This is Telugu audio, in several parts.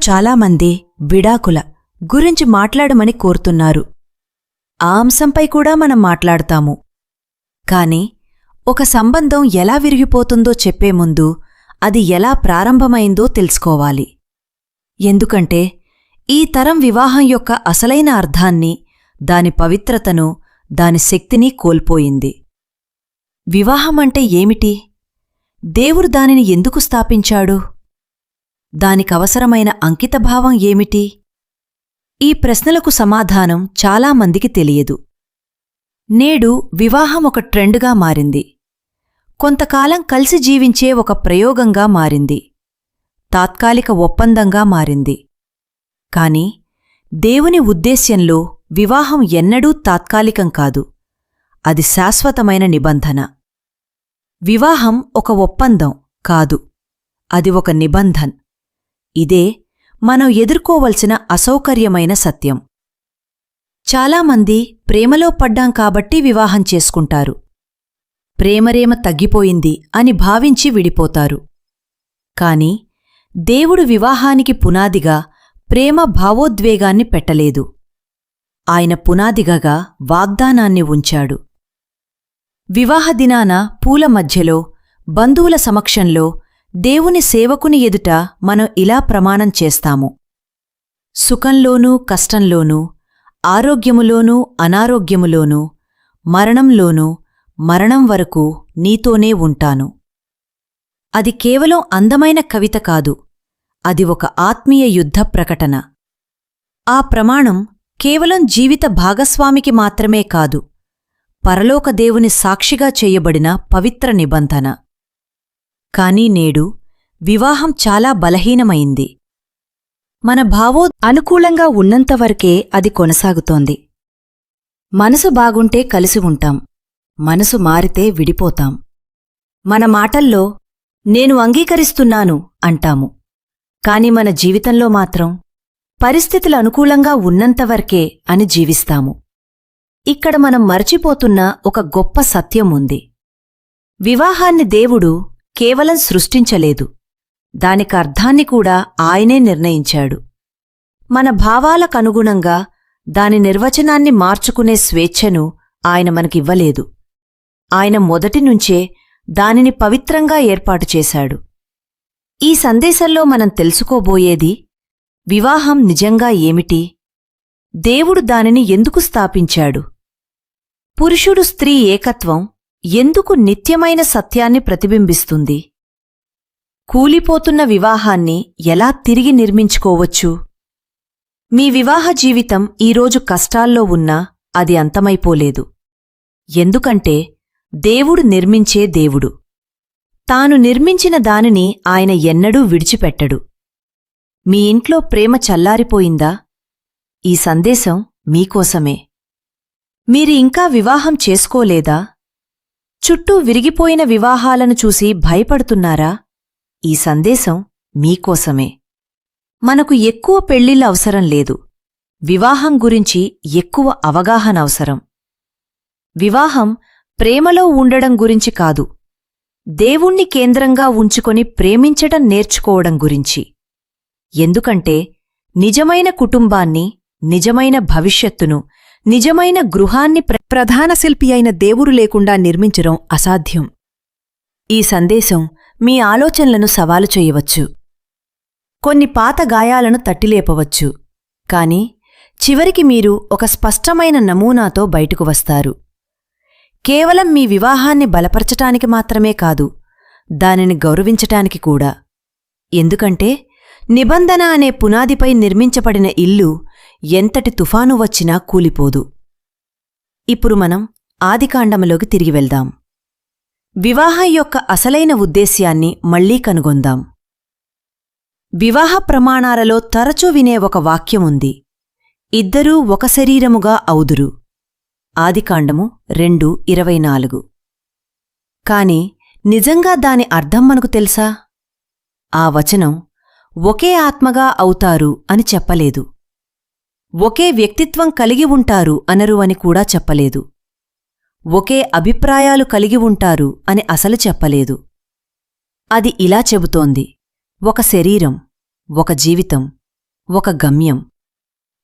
చాలామంది విడాకుల గురించి మాట్లాడమని కోరుతున్నారు. ఆ అంశంపై కూడా మనం మాట్లాడతాము. కాని ఒక సంబంధం ఎలా విరిగిపోతుందో చెప్పే ముందు అది ఎలా ప్రారంభమైందో తెలుసుకోవాలి. ఎందుకంటే ఈ తరం వివాహం యొక్క అసలైన అర్థాన్ని, దాని పవిత్రతను, దాని శక్తిని కోల్పోయింది. వివాహమంటే ఏమిటి? దేవుడు దానిని ఎందుకు స్థాపించాడు? దానికవసరమైన అంకితభావం ఏమిటి? ఈ ప్రశ్నలకు సమాధానం చాలామందికి తెలియదు. నేడు వివాహం ఒక ట్రెండ్గా మారింది. కొంతకాలం కలిసి జీవించే ఒక ప్రయోగంగా మారింది. తాత్కాలిక ఒప్పందంగా మారింది. కాని దేవుని ఉద్దేశ్యంలో వివాహం ఎన్నడూ తాత్కాలికం కాదు. అది శాశ్వతమైన నిబంధన. వివాహం ఒక ఒప్పందం కాదు, అది ఒక నిబంధన్. ఇదే మనం ఎదుర్కోవలసిన అసౌకర్యమైన సత్యం. చాలామంది ప్రేమలో పడ్డాం కాబట్టి వివాహం చేసుకుంటారు. ప్రేమరేమ తగ్గిపోయింది అని భావించి విడిపోతారు. కాని దేవుడు వివాహానికి పునాదిగా ప్రేమ భావోద్వేగాన్ని పెట్టలేదు. ఆయన పునాదిగా వాగ్దానాన్ని ఉంచాడు. వివాహదినాన పూల మధ్యలో, బంధువుల సమక్షంలో, దేవుని సేవకుని ఎదుట మనం ఇలా ప్రమాణం చేస్తాము: సుఖంలోనూ కష్టంలోనూ, ఆరోగ్యములోనూ అనారోగ్యములోనూ, మరణంలోనూ, మరణం వరకు నీతోనే ఉంటాను. అది కేవలం అందమైన కవిత కాదు, అది ఒక ఆత్మీయ యుద్ధ ప్రకటన. ఆ ప్రమాణం కేవలం జీవిత భాగస్వామికి మాత్రమే కాదు, పరలోక దేవుని సాక్షిగా చేయబడిన పవిత్ర నిబంధన. కానీ నేడు వివాహం చాలా బలహీనమైంది. మన అనుకూలంగా ఉన్నంతవరకే అది కొనసాగుతోంది. మనసు బాగుంటే కలిసి ఉంటాం, మనసు మారితే విడిపోతాం. మన మాటల్లో నేను అంగీకరిస్తున్నాను అంటాము, కాని మన జీవితంలో మాత్రం పరిస్థితులు అనుకూలంగా ఉన్నంతవరకే అని జీవిస్తాము. ఇక్కడ మనం మరచిపోతున్న ఒక గొప్ప సత్యం ఉంది. వివాహాన్ని దేవుడు కేవలం సృష్టించలేదు, దానికి అర్థాన్ని కూడా ఆయనే నిర్ణయించాడు. మన భావాలకనుగుణంగా దాని నిర్వచనాన్ని మార్చుకునే స్వేచ్ఛను ఆయన మనకివ్వలేదు. ఆయన మొదటినుంచే దానిని పవిత్రంగా ఏర్పాటు చేశాడు. ఈ సందేశంలో మనం తెలుసుకోబోయేది: వివాహం నిజంగా ఏమిటి? దేవుడు దానిని ఎందుకు స్థాపించాడు? పురుషుడు స్త్రీ ఏకత్వం ఎందుకు నిత్యమైన సత్యాన్ని ప్రతిబింబిస్తుంది? కూలిపోతున్న వివాహాన్ని ఎలా తిరిగి నిర్మించుకోవచ్చు? మీ వివాహ జీవితం ఈరోజు కష్టాల్లో ఉన్నా అది అంతమైపోలేదు. ఎందుకంటే దేవుడు నిర్మించే దేవుడు. తాను నిర్మించిన దానిని ఆయన ఎన్నడూ విడిచిపెట్టడు. మీ ఇంట్లో ప్రేమ చల్లారిపోయిందా? ఈ సందేశం మీకోసమే. మీరు ఇంకా వివాహం చేసుకోలేదా? చుట్టూ విరిగిపోయిన వివాహాలను చూసి భయపడుతున్నారా? ఈ సందేశం మీకోసమే. మనకు ఎక్కువ పెళ్ళిళ్ళ అవసరం లేదు, వివాహం గురించి ఎక్కువ అవగాహన అవసరం. వివాహం ప్రేమలో ఉండడం గురించి కాదు, దేవుణ్ణి కేంద్రంగా ఉంచుకొని ప్రేమించడం నేర్చుకోవడం గురించి. ఎందుకంటే నిజమైన కుటుంబాన్ని, నిజమైన భవిష్యత్తును, నిజమైన గృహాన్ని ప్రధాన శిల్పి అయిన దేవుడు లేకుండా నిర్మించడం అసాధ్యం. ఈ సందేశం మీ ఆలోచనలను సవాలు చేయవచ్చు, కొన్ని పాత గాయాలను తట్టిలేపవచ్చు. కాని చివరికి మీరు ఒక స్పష్టమైన నమూనాతో బయటకు వస్తారు. కేవలం మీ వివాహాన్ని బలపరచటానికి మాత్రమే కాదు, దానిని గౌరవించటానికి కూడా. ఎందుకంటే నిబంధన అనే పునాదిపై నిర్మించబడిన ఇల్లు ఎంతటి తుఫాను వచ్చినా కూలిపోదు. ఇప్పుడు మనం ఆదికాండములోకి తిరిగి వెళ్దాం. వివాహం యొక్క అసలైన ఉద్దేశ్యాన్ని మళ్లీ కనుగొందాం. వివాహ ప్రమాణాలలో తరచూ వినే ఒక వాక్యముంది: ఇద్దరూ ఒక శరీరముగా అవుదురు. ఆదికాండము 2:24. కాని నిజంగా దాని అర్థం మనకు తెలుసా? ఆ వచనం ఒకే ఆత్మగా అవుతారు అని చెప్పలేదు. ఒకే వ్యక్తిత్వం కలిగి ఉంటారు అనరు అని కూడా చెప్పలేదు. ఒకే అభిప్రాయాలు కలిగి ఉంటారు అని అసలు చెప్పలేదు. అది ఇలా చెబుతోంది: ఒక శరీరం, ఒక జీవితం, ఒక గమ్యం.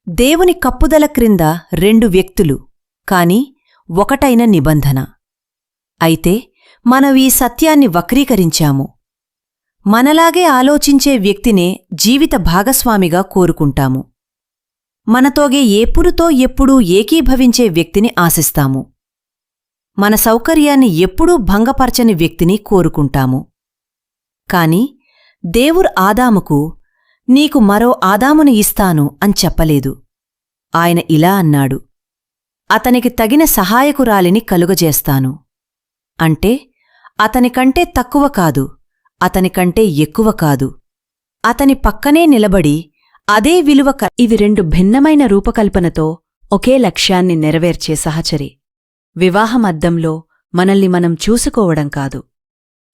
దేవుని కప్పుదల క్రింద 2 వ్యక్తులు, కాని ఒకటైన నిబంధన. అయితే మనం ఈ సత్యాన్ని వక్రీకరించాము. మనలాగే ఆలోచించే వ్యక్తినే జీవిత భాగస్వామిగా కోరుకుంటాము. మనతోగే ఎప్పుడూ ఏకీభవించే వ్యక్తిని ఆశిస్తాము. మన సౌకర్యాన్ని ఎప్పుడూ భంగపరచని వ్యక్తిని కోరుకుంటాము. కాని దేవుడు ఆదాముకు, నీకు మరో ఆదామును ఇస్తాను అని చెప్పలేదు. ఆయన ఇలా అన్నాడు, అతనికి తగిన సహాయకురాలిని కలుగజేస్తాను. అంటే అతనికంటే తక్కువ కాదు, అతనికంటే ఎక్కువ కాదు, అతని పక్కనే నిలబడి అదే విలువ ఇవి 2 భిన్నమైన రూపకల్పనతో ఒకే లక్ష్యాన్ని నెరవేర్చే సహచరి. వివాహమద్దంలో మనల్ని మనం చూసుకోవడం కాదు.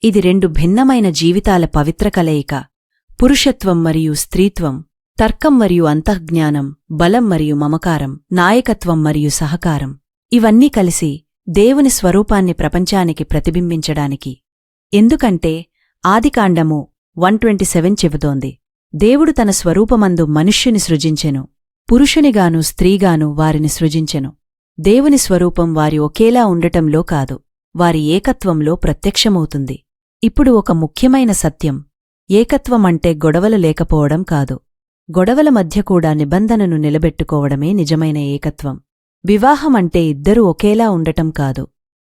ఇది 2 భిన్నమైన జీవితాల పవిత్ర కలయిక. పురుషత్వం మరియు స్త్రీత్వం, తర్కం మరియు అంతఃజ్ఞానం, బలం మరియు మమకారం, నాయకత్వం మరియు సహకారం, ఇవన్నీ కలిసి దేవుని స్వరూపాన్ని ప్రపంచానికి ప్రతిబింబించడానికి. ఎందుకంటే ఆదికాండము 1:27 చెబుతోంది, దేవుడు తన స్వరూపమందు మనుష్యుని సృజించెను, పురుషునిగాను స్త్రీగాను వారిని సృజించెను. దేవుని స్వరూపం వారి ఒకేలా ఉండటంలో కాదు, వారి ఏకత్వంలో ప్రత్యక్షమవుతుంది. ఇప్పుడు ఒక ముఖ్యమైన సత్యం, ఏకత్వం అంటే గొడవలు లేకపోవడం కాదు. గొడవల మధ్య కూడా నిబంధనను నిలబెట్టుకోవడమే నిజమైన ఏకత్వం. వివాహం అంటే ఇద్దరూ ఒకేలా ఉండటం కాదు.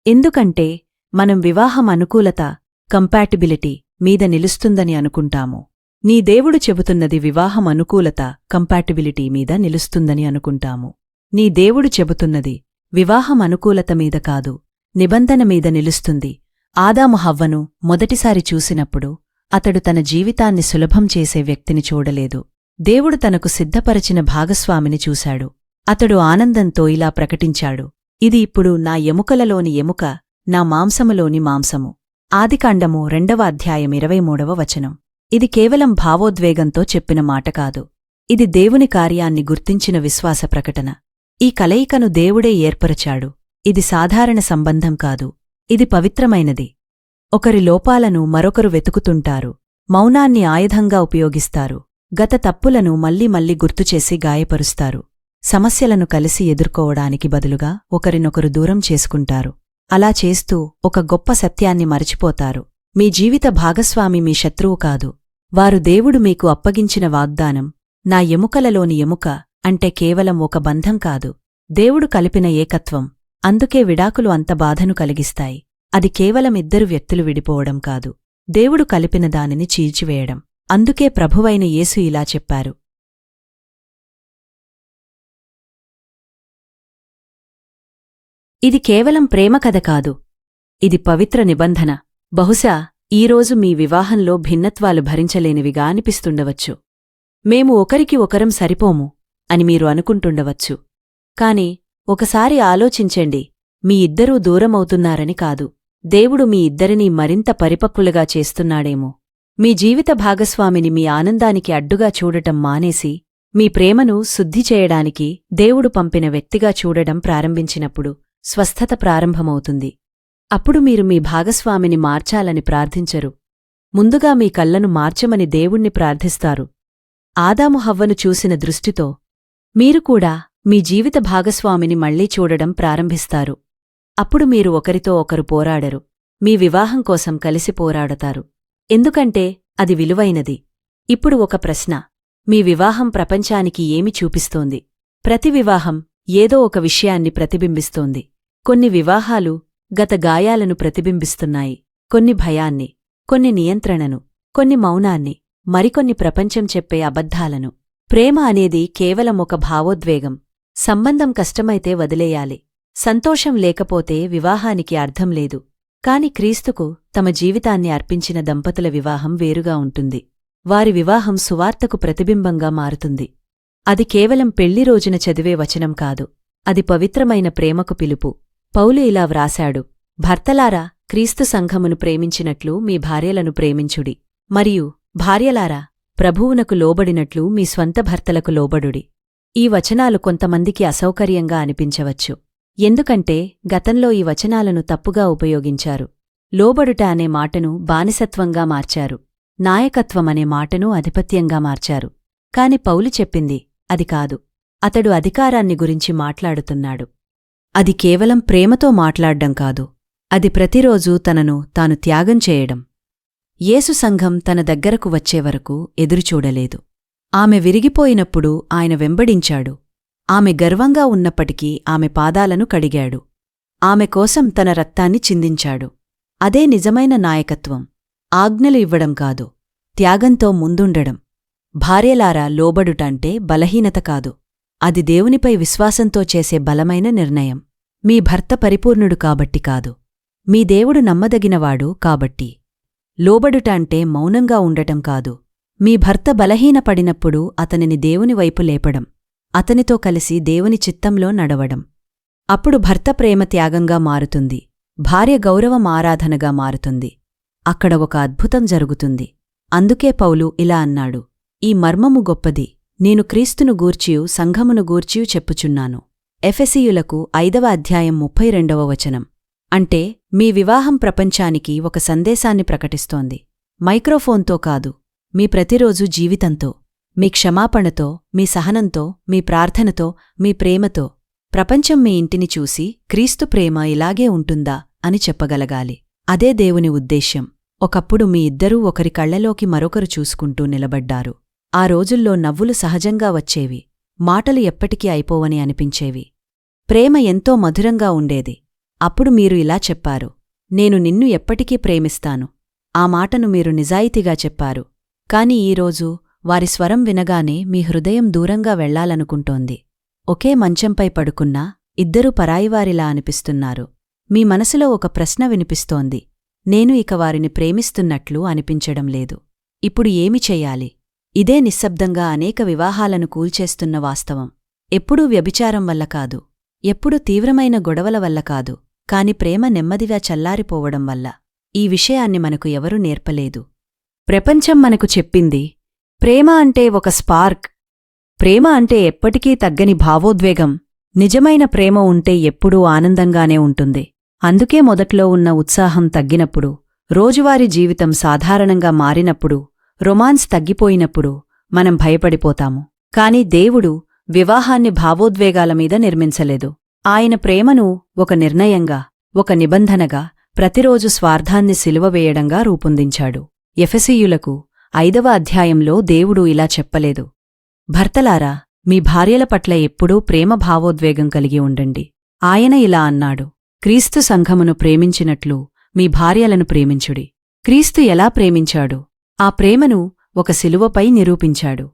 ఎందుకంటే మనం వివాహం అనుకూలత, కంపాటిబిలిటీ మీద నిలుస్తుందని అనుకుంటాము. నీ దేవుడు చెబుతున్నది వివాహం అనుకూలత, కంపాటిబిలిటీ మీద నిలుస్తుందని అనుకుంటాము. నీ దేవుడు చెబుతున్నది వివాహం అనుకూలత మీద కాదు, నిబంధన మీద నిలుస్తుంది. ఆదాము హవ్వను మొదటిసారి చూసినప్పుడు అతడు తన జీవితాన్ని సులభం చేసే వ్యక్తిని చూడలేదు. దేవుడు తనకు సిద్ధపరచిన భాగస్వామిని చూశాడు. అతడు ఆనందంతో ఇలా ప్రకటించాడు, ఇది ఇప్పుడు నా ఎముకలలోని ఎముక, నా మాంసములోని మాంసము. ఆదికాండము 2వ అధ్యాయం 23వ వచనం. ఇది కేవలం భావోద్వేగంతో చెప్పిన మాట కాదు. ఇది దేవుని కార్యాన్ని గుర్తించిన విశ్వాస ప్రకటన. ఈ కలయికను దేవుడే ఏర్పరచాడు. ఇది సాధారణ సంబంధం కాదు, ఇది పవిత్రమైనది. ఒకరి లోపాలను మరొకరు వెతుకుతుంటారు, మౌనాన్ని ఆయుధంగా ఉపయోగిస్తారు, గత తప్పులను మళ్లీ మళ్లీ గుర్తుచేసి గాయపరుస్తారు. సమస్యలను కలిసి ఎదుర్కోవడానికి బదులుగా ఒకరినొకరు దూరం చేసుకుంటారు. అలా చేస్తూ ఒక గొప్ప సత్యాన్ని మరచిపోతారు. మీ జీవిత భాగస్వామి మీ శత్రువు కాదు. వారు దేవుడు మీకు అప్పగించిన వాగ్దానం. నా ఎముకలలోని ఎముక అంటే కేవలం ఒక బంధం కాదు, దేవుడు కలిపిన ఏకత్వం. అందుకే విడాకులు అంత బాధను కలిగిస్తాయి. అది కేవలం 2 వ్యక్తులు విడిపోవడం కాదు, దేవుడు కలిపిన దానిని చీల్చివేయడం. అందుకే ప్రభువైన యేసు ఇలా చెప్పారు, ఇది కేవలం ప్రేమ కథ కాదు, ఇది పవిత్ర నిబంధన. బహుశా ఈరోజు మీ వివాహంలో భిన్నత్వాలు భరించలేనివిగా అనిపిస్తుండవచ్చు. మేము ఒకరికి ఒకరం సరిపోము అని మీరు అనుకుంటుండవచ్చు. కాని ఒకసారి ఆలోచించండి, మీ ఇద్దరూ దూరమవుతున్నారని కాదు, దేవుడు మీ ఇద్దరినీ మరింత పరిపక్వులుగా చేస్తున్నాడేమో. మీ జీవిత భాగస్వామిని మీ ఆనందానికి అడ్డుగా చూడటం మానేసి, మీ ప్రేమను శుద్ధి చేయడానికి దేవుడు పంపిన వ్యక్తిగా చూడడం ప్రారంభించినప్పుడు స్వస్థత ప్రారంభమవుతుంది. అప్పుడు మీరు మీ భాగస్వామిని మార్చాలని ప్రార్థించరు, ముందుగా మీ కళ్లను మార్చమని దేవుణ్ణి ప్రార్థిస్తారు. ఆదాము హవ్వను చూసిన దృష్టితో మీరు కూడా మీ జీవిత భాగస్వామిని మళ్లీ చూడడం ప్రారంభిస్తారు. అప్పుడు మీరు ఒకరితో ఒకరు పోరాడరు, మీ వివాహం కోసం కలిసి పోరాడతారు. ఎందుకంటే అది విలువైనది. ఇప్పుడు ఒక ప్రశ్న, మీ వివాహం ప్రపంచానికి ఏమి చూపిస్తోంది? ప్రతి వివాహం ఏదో ఒక విషయాన్ని ప్రతిబింబిస్తోంది. కొన్ని వివాహాలు గత గాయాలను ప్రతిబింబిస్తున్నాయి, కొన్ని భయాన్ని, కొన్ని నియంత్రణను, కొన్ని మౌనాన్ని, మరికొన్ని ప్రపంచం చెప్పే అబద్ధాలను. ప్రేమ అనేది కేవలం ఒక భావోద్వేగం. సంబంధం కష్టమైతే వదిలేయాలి, సంతోషం లేకపోతే వివాహానికి అర్థం లేదు. కాని క్రీస్తుకు తమ జీవితాన్ని అర్పించిన దంపతుల వివాహం వేరుగా ఉంటుంది. వారి వివాహం సువార్తకు ప్రతిబింబంగా మారుతుంది. అది కేవలం పెళ్లి రోజున చదివే వచనం కాదు, అది పవిత్రమైన ప్రేమకు పిలుపు. పౌలు ఇలా వ్రాశాడు, భర్తలారా, క్రీస్తు సంఘమును ప్రేమించినట్లు మీ భార్యలను ప్రేమించుడి, మరియు భార్యలారా, ప్రభువునకు లోబడినట్లు మీ స్వంత భర్తలకు లోబడుడి. ఈ వచనాలు కొంతమందికి అసౌకర్యంగా అనిపించవచ్చు, ఎందుకంటే గతంలో ఈ వచనాలను తప్పుగా ఉపయోగించారు. లోబడుట అనే మాటను బానిసత్వంగా మార్చారు, నాయకత్వమనే మాటను ఆధిపత్యంగా మార్చారు. కాని పౌలు చెప్పింది అది కాదు. అతడు అధికారాన్ని గురించి మాట్లాడుతున్నాడు. అది కేవలం ప్రేమతో మాట్లాడ్డం కాదు, అది ప్రతిరోజూ తనను తాను త్యాగం చేయడం. యేసు సంఘం తన దగ్గరకు వచ్చేవరకు ఎదురుచూడలేదు. ఆమె విరిగిపోయినప్పుడు ఆయన వెంబడించాడు. ఆమె గర్వంగా ఉన్నప్పటికీ ఆమె పాదాలను కడిగాడు. ఆమె కోసం తన రక్తాన్ని చిందించాడు. అదే నిజమైన నాయకత్వం. ఆజ్ఞలు ఇవ్వడం కాదు, త్యాగంతో ముందుండడం. భార్యలారా, లోబడుటంటే బలహీనత కాదు, అది దేవునిపై విశ్వాసంతో చేసే బలమైన నిర్ణయం. మీ భర్త పరిపూర్ణుడు కాబట్టి కాదు, మీ దేవుడు నమ్మదగినవాడు కాబట్టి. లోబడుట అంటే మౌనంగా ఉండటం కాదు, మీ భర్త బలహీనపడినప్పుడు అతనిని దేవుని వైపు లేపడం, అతనితో కలిసి దేవుని చిత్తంలో నడవడం. అప్పుడు భర్త ప్రేమ త్యాగంగా మారుతుంది, భార్య గౌరవం ఆరాధనగా మారుతుంది. అక్కడ ఒక అద్భుతం జరుగుతుంది. అందుకే పౌలు ఇలా అన్నాడు, ఈ మర్మము గొప్పది, నేను క్రీస్తును గూర్చియు సంఘమును గూర్చియు చెప్పుచున్నాను. ఎఫెసీయులకు 5వ అధ్యాయం 32వ వచనం. అంటే మీ వివాహం ప్రపంచానికి ఒక సందేశాన్ని ప్రకటిస్తోంది. మైక్రోఫోన్తో కాదు, మీ ప్రతిరోజు జీవితంతో, మీ క్షమాపణతో, మీ సహనంతో, మీ ప్రార్థనతో, మీ ప్రేమతో. ప్రపంచం మీ ఇంటిని చూసి క్రీస్తు ప్రేమ ఇలాగే ఉంటుందా అని చెప్పగలగాలి. అదే దేవుని ఉద్దేశ్యం. ఒకప్పుడు మీ ఇద్దరూ ఒకరి కళ్లలోకి మరొకరు చూసుకుంటూ నిలబడ్డారు. ఆ రోజుల్లో నవ్వులు సహజంగా వచ్చేవి, మాటలు ఎప్పటికీ అయిపోవని అనిపించేవి. ప్రేమ ఎంతో మధురంగా ఉండేది. అప్పుడు మీరు ఇలా చెప్పారు, నేను నిన్ను ఎప్పటికీ ప్రేమిస్తాను. ఆ మాటను మీరు నిజాయితీగా చెప్పారు. కాని ఈరోజు వారి స్వరం వినగానే మీ హృదయం దూరంగా వెళ్లాలనుకుంటోంది. ఒకే మంచంపై పడుకున్నా ఇద్దరూ పరాయివారిలా అనిపిస్తున్నారు. మీ మనసులో ఒక ప్రశ్న వినిపిస్తోంది, నేను ఇక వారిని ప్రేమిస్తున్నట్లు అనిపించడం లేదు. ఇప్పుడు ఏమి చెయ్యాలి? ఇదే నిశ్శబ్దంగా అనేక వివాహాలను కూల్చేస్తున్న వాస్తవం. ఎప్పుడూ వ్యభిచారం వల్ల కాదు, ఎప్పుడూ తీవ్రమైన గొడవల వల్ల కాదు, కాని ప్రేమ నెమ్మదిగా చల్లారిపోవడం వల్ల. ఈ విషయాన్ని మనకు ఎవరూ నేర్పలేదు. ప్రపంచం మనకు చెప్పింది, ప్రేమ అంటే ఒక స్పార్క్, ప్రేమ అంటే ఎప్పటికీ తగ్గని భావోద్వేగం, నిజమైన ప్రేమ ఉంటే ఎప్పుడూ ఆనందంగానే ఉంటుంది. అందుకే మొదట్లో ఉన్న ఉత్సాహం తగ్గినప్పుడు, రోజువారీ జీవితం సాధారణంగా మారినప్పుడు, రొమాన్స్ తగ్గిపోయినప్పుడు మనం భయపడిపోతాము. కాని దేవుడు వివాహాన్ని భావోద్వేగాల మీద నిర్మించలేదు. ఆయన ప్రేమను ఒక నిర్ణయంగా, ఒక నిబంధనగా, ప్రతిరోజు స్వార్థాన్ని సిలువవేయడంగా రూపొందించాడు. ఎఫెసీయులకు 5వ అధ్యాయంలో దేవుడు ఇలా చెప్పలేదు, భర్తలారా, మీ భార్యల పట్ల ఎప్పుడూ ప్రేమ భావోద్వేగం కలిగి ఉండండి. ఆయన ఇలా అన్నాడు, క్రీస్తు సంఘమును ప్రేమించినట్లు మీ భార్యలను ప్రేమించుడి. క్రీస్తు ఎలా ప్రేమించాడు? ఆ ప్రేమను ఒక శిలువపై నిరూపించాడు.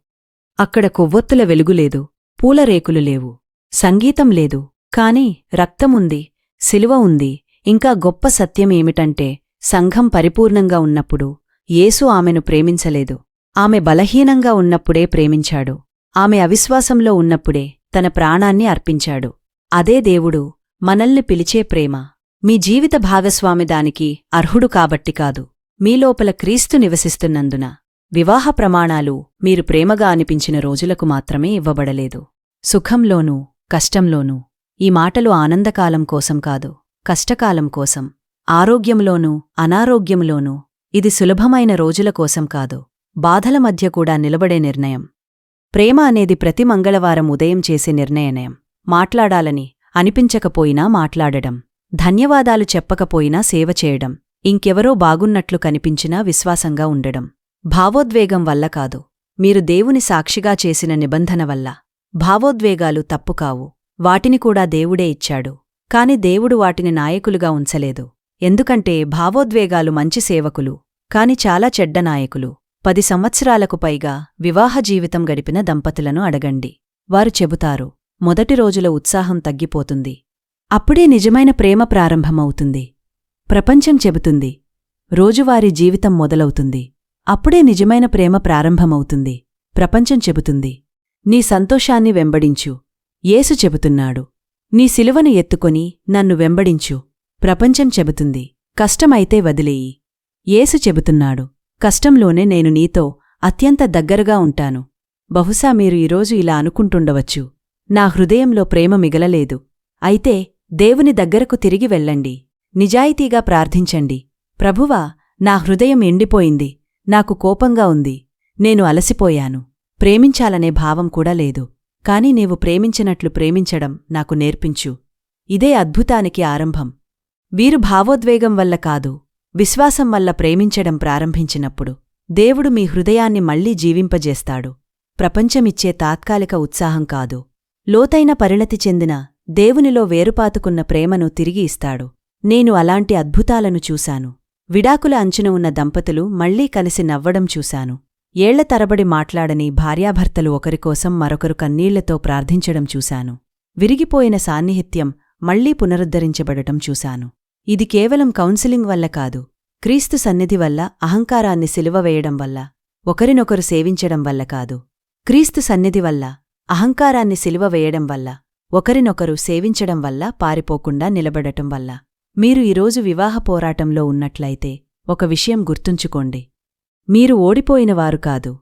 అక్కడ కొవ్వొత్తుల వెలుగులేదు, పూలరేకులు లేవు, సంగీతం లేదు, కాని రక్తముంది, శిలువ ఉంది. ఇంకా గొప్ప సత్యమేమిటంటే, సంఘం పరిపూర్ణంగా ఉన్నప్పుడు యేసు ఆమెను ప్రేమించలేదు. ఆమె బలహీనంగా ఉన్నప్పుడే ప్రేమించాడు. ఆమె అవిశ్వాసంలో ఉన్నప్పుడే తన ప్రాణాన్ని అర్పించాడు. అదే దేవుడు మనల్ని పిలిచే ప్రేమ. మీ జీవిత భాగస్వామి దానికి అర్హుడు కాబట్టి కాదు, మీలోపల క్రీస్తు నివసిస్తున్నందున. వివాహ ప్రమాణాలు మీరు ప్రేమగా అనిపించిన రోజులకు మాత్రమే ఇవ్వబడలేదు. సుఖంలోనూ కష్టంలోనూ. ఈ మాటలు ఆనందకాలం కోసం కాదు, కష్టకాలం కోసం. ఆరోగ్యంలోనూ అనారోగ్యంలోనూ. ఇది సులభమైన రోజుల కోసం కాదు, బాధల మధ్య కూడా నిలబడే నిర్ణయం. ప్రేమ అనేది ప్రతి మంగళవారం ఉదయం చేసే నిర్ణయం. మాట్లాడాలని అనిపించకపోయినా మాట్లాడడం, ధన్యవాదాలు చెప్పకపోయినా సేవ చేయడం, ఇంకెవరో బాగున్నట్లు కనిపించినా విశ్వాసంగా ఉండడం. భావోద్వేగం వల్ల కాదు, మీరు దేవుని సాక్షిగా చేసిన నిబంధన వల్ల. భావోద్వేగాలు తప్పుకావు, వాటిని కూడా దేవుడే ఇచ్చాడు. కాని దేవుడు వాటిని నాయకులుగా ఉంచలేదు. ఎందుకంటే భావోద్వేగాలు మంచి సేవకులు, కాని చాలా చెడ్డ నాయకులు. 10 సంవత్సరాలకు పైగా వివాహ జీవితం గడిపిన దంపతులను అడగండి. వారు చెబుతారు, మొదటి రోజుల ఉత్సాహం తగ్గిపోతుంది, అప్పుడే నిజమైన ప్రేమ ప్రారంభమవుతుంది. ప్రపంచం చెబుతుంది, రోజువారీ జీవితం మొదలవుతుంది, అప్పుడే నిజమైన ప్రేమ ప్రారంభమవుతుంది. ప్రపంచం చెబుతుంది, నీ సంతోషాన్ని వెంబడించు. యేసు చెబుతున్నాడు, నీ శిలువను ఎత్తుకొని నన్ను వెంబడించు. ప్రపంచం చెబుతుంది, కష్టమైతే వదిలేయి. యేసు చెబుతున్నాడు, కష్టంలోనే నేను నీతో అత్యంత దగ్గరగా ఉంటాను. బహుశా మీరు ఈరోజు ఇలా అనుకుంటుండవచ్చు, నా హృదయంలో ప్రేమ మిగలలేదు. అయితే దేవుని దగ్గరకు తిరిగి వెళ్ళండి. నిజాయితీగా ప్రార్థించండి. ప్రభువా, నా హృదయం ఎండిపోయింది, నాకు కోపంగా ఉంది, నేను అలసిపోయాను. ప్రేమించాలనే భావం కూడా లేదు. కాని నీవు ప్రేమించినట్లు ప్రేమించడం నాకు నేర్పించు. ఇదే అద్భుతానికి ఆరంభం. వీరు భావోద్వేగం వల్ల కాదు, విశ్వాసం వల్ల ప్రేమించడం ప్రారంభించినప్పుడు దేవుడు మీ హృదయాన్ని మళ్లీ జీవింపజేస్తాడు. ప్రపంచమిచ్చే తాత్కాలిక ఉత్సాహం కాదు, లోతైన పరిణతి చెందిన దేవునిలో వేరుపాతుకున్న ప్రేమను తిరిగి ఇస్తాడు. నేను అలాంటి అద్భుతాలను చూశాను. విడాకుల అంచున ఉన్న దంపతులు మళ్లీ కలిసి నవ్వడం చూశాను. ఏళ్ల తరబడి మాట్లాడని భార్యాభర్తలు ఒకరికోసం మరొకరు కన్నీళ్లతో ప్రార్థించడం చూశాను. విరిగిపోయిన సాన్నిహిత్యం మళ్లీ పునరుద్ధరించబడటం చూశాను. ఇది కేవలం కౌన్సిలింగ్ వల్ల కాదు, క్రీస్తు సన్నిధి వల్ల, అహంకారాన్ని సిలువవేయడం వల్ల, ఒకరినొకరు సేవించడం వల్ల కాదు, క్రీస్తు సన్నిధి వల్ల, అహంకారాన్ని సిలువవేయడం వల్ల, ఒకరినొకరు సేవించడం వల్ల, పారిపోకుండా నిలబడటం వల్ల. మీరు ఈరోజు వివాహ పోరాటంలో ఉన్నట్లయితే ఒక విషయం గుర్తుంచుకోండి. మీరు ఓడిపోయినవారు కాదు,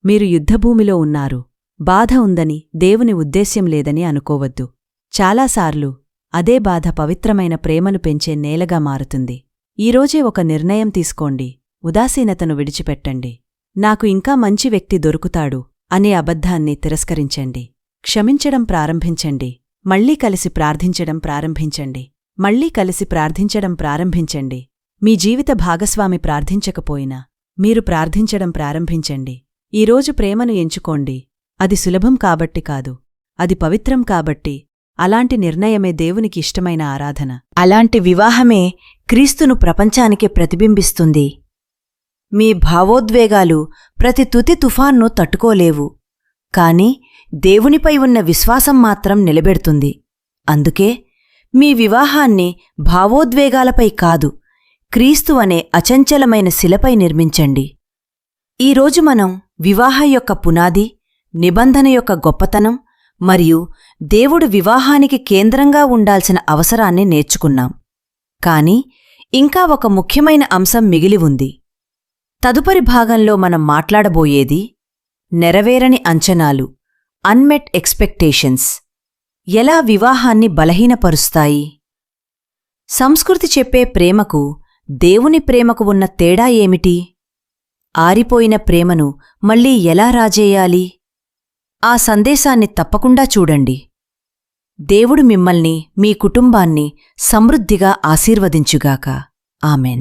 మీరు యుద్ధభూమిలో ఉన్నారు. బాధ ఉందని, దేవుని ఉద్దేశ్యం లేదని అనుకోవద్దు. చాలాసార్లు అదే బాధ పవిత్రమైన ప్రేమను పెంచే నేలగా మారుతుంది. ఈరోజే ఒక నిర్ణయం తీసుకోండి. ఉదాసీనతను విడిచిపెట్టండి. నాకు ఇంకా మంచి వ్యక్తి దొరుకుతాడు అనే అబద్ధాన్ని తిరస్కరించండి. క్షమించడం ప్రారంభించండి. మళ్లీ కలిసి ప్రార్థించడం ప్రారంభించండి. మళ్లీ కలిసి ప్రార్థించడం ప్రారంభించండి. మీ జీవిత భాగస్వామి ప్రార్థించకపోయినా మీరు ప్రార్థించడం ప్రారంభించండి. ఈరోజు ప్రేమను ఎంచుకోండి. అది సులభం కాబట్టి కాదు, అది పవిత్రం కాబట్టి. అలాంటి నిర్ణయమే దేవునికి ఇష్టమైన ఆరాధన. అలాంటి వివాహమే క్రీస్తును ప్రపంచానికి ప్రతిబింబిస్తుంది. మీ భావోద్వేగాలు ప్రతి తుది తుఫాన్ను తట్టుకోలేవు, కాని దేవునిపై ఉన్న విశ్వాసం మాత్రం నిలబెడుతుంది. అందుకే మీ వివాహాన్ని భావోద్వేగాలపై కాదు, క్రీస్తు అనే అచంచలమైన శిలపై నిర్మించండి. ఈరోజు మనం వివాహం యొక్క పునాది, నిబంధన యొక్క గొప్పతనం మరియు దేవుడు వివాహానికి కేంద్రంగా ఉండాల్సిన అవసరాన్ని నేర్చుకున్నాం. కాని ఇంకా ఒక ముఖ్యమైన అంశం మిగిలి ఉంది. తదుపరి భాగంలో మనం మాట్లాడబోయేది నెరవేరని అంచనాలు, అన్మెట్ ఎక్స్పెక్టేషన్స్, ఎలా వివాహాన్ని బలహీనపరుస్తాయి. సంస్కృతి చెప్పే ప్రేమకు, దేవుని ప్రేమకు ఉన్న తేడా ఏమిటి? ఆరిపోయిన ప్రేమను మళ్లీ ఎలా రాజేయాలి? ఆ సందేశాన్ని తప్పకుండా చూడండి. దేవుడు మిమ్మల్ని, మీ కుటుంబాన్ని సమృద్ధిగా ఆశీర్వదించుగాక. ఆమెన్.